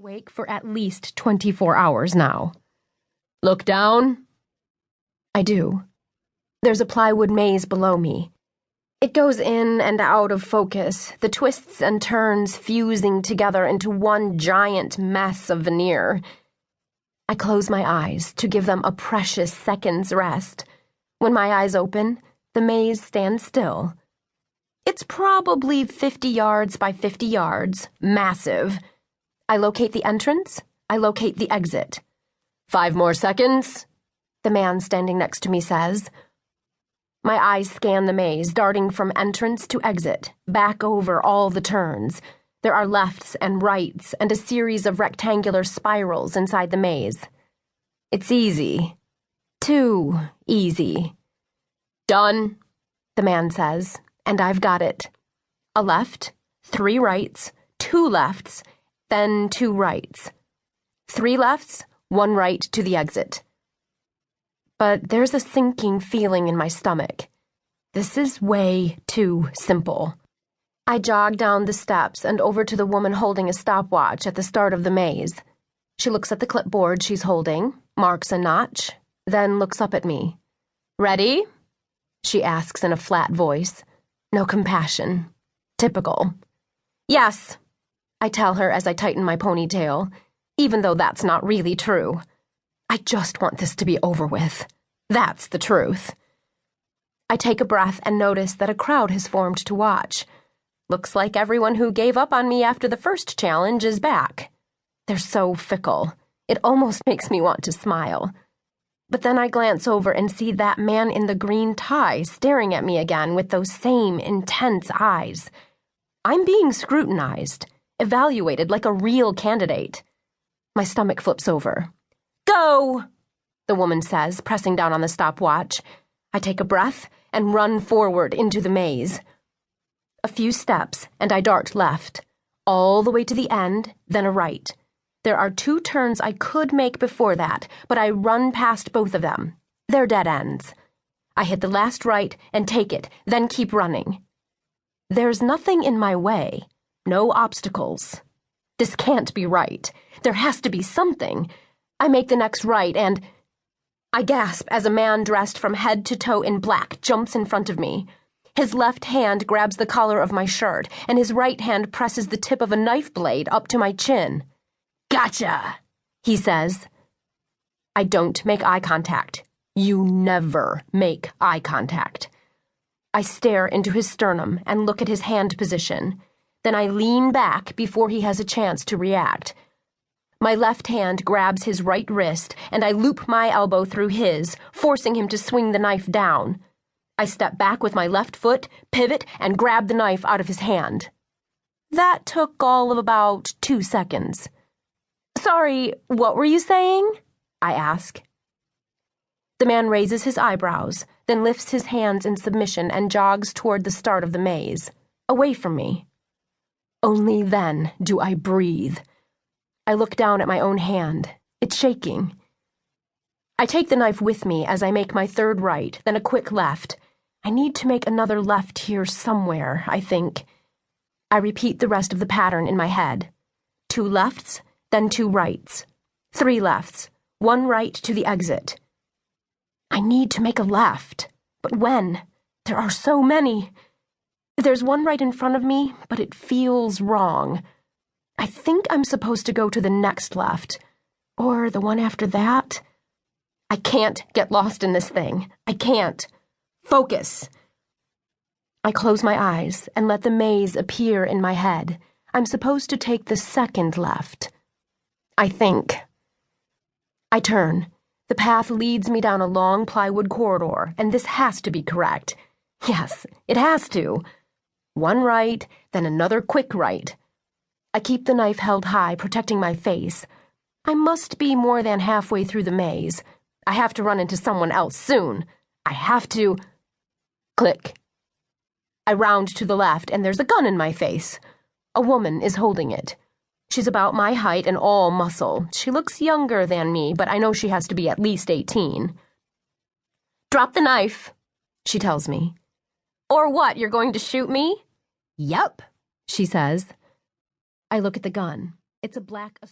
awake for at least 24 hours now. Look down. I do. There's a plywood maze below me. It goes in and out of focus, the twists and turns fusing together into one giant mess of veneer. I close my eyes to give them a precious second's rest. When my eyes open, the maze stands still. It's probably 50 yards by 50 yards, massive. I locate the entrance, I locate the exit. 5 more seconds, the man standing next to me says. My eyes scan the maze, darting from entrance to exit, back over all the turns. There are lefts and rights and a series of rectangular spirals inside the maze. It's easy. Too easy. Done, the man says, and I've got it. A left, 3 rights, 2 lefts, then 2 rights. 3 lefts, 1 right to the exit. But there's a sinking feeling in my stomach. This is way too simple. I jog down the steps and over to the woman holding a stopwatch at the start of the maze. She looks at the clipboard she's holding, marks a notch, then looks up at me. Ready? She asks in a flat voice. No compassion. Typical. Yes, I tell her as I tighten my ponytail, even though that's not really true. I just want this to be over with. That's the truth. I take a breath and notice that a crowd has formed to watch. Looks like everyone who gave up on me after the first challenge is back. They're so fickle. It almost makes me want to smile. But then I glance over and see that man in the green tie staring at me again with those same intense eyes. I'm being scrutinized, evaluated like a real candidate. My stomach flips over. Go, the woman says, pressing down on the stopwatch. I take a breath and run forward into the maze. A few steps, and I dart left, all the way to the end, then a right. There are 2 turns I could make before that, but I run past both of them. They're dead ends. I hit the last right and take it, then keep running. There's nothing in my way, no obstacles. This can't be right. There has to be something. I make the next right and I gasp as a man dressed from head to toe in black jumps in front of me. His left hand grabs the collar of my shirt, and his right hand presses the tip of a knife blade up to my chin. Gotcha, he says. I don't make eye contact. You never make eye contact. I stare into his sternum and look at his hand position. Then I lean back before he has a chance to react. My left hand grabs his right wrist, and I loop my elbow through his, forcing him to swing the knife down. I step back with my left foot, pivot, and grab the knife out of his hand. That took all of about 2 seconds. Sorry, what were you saying? I ask. The man raises his eyebrows, then lifts his hands in submission and jogs toward the start of the maze, away from me. Only then do I breathe. I look down at my own hand. It's shaking. I take the knife with me as I make my 3rd right, then a quick left. I need to make another left here somewhere, I think. I repeat the rest of the pattern in my head. 2 lefts, then 2 rights. 3 lefts, 1 right to the exit. I need to make a left. But when? There are so many. There's 1 right in front of me, but it feels wrong. I think I'm supposed to go to the next left. Or the one after that. I can't get lost in this thing. I can't. Focus. I close my eyes and let the maze appear in my head. I'm supposed to take the 2nd left. I think. I turn. The path leads me down a long plywood corridor, and this has to be correct. Yes, it has to. 1 right, then another quick right. I keep the knife held high, protecting my face. I must be more than halfway through the maze. I have to run into someone else soon. I have to... Click. I round to the left, and there's a gun in my face. A woman is holding it. She's about my height and all muscle. She looks younger than me, but I know she has to be at least 18. Drop the knife, she tells me. Or what, you're going to shoot me? Yep, she says. I look at the gun. It's a black assault.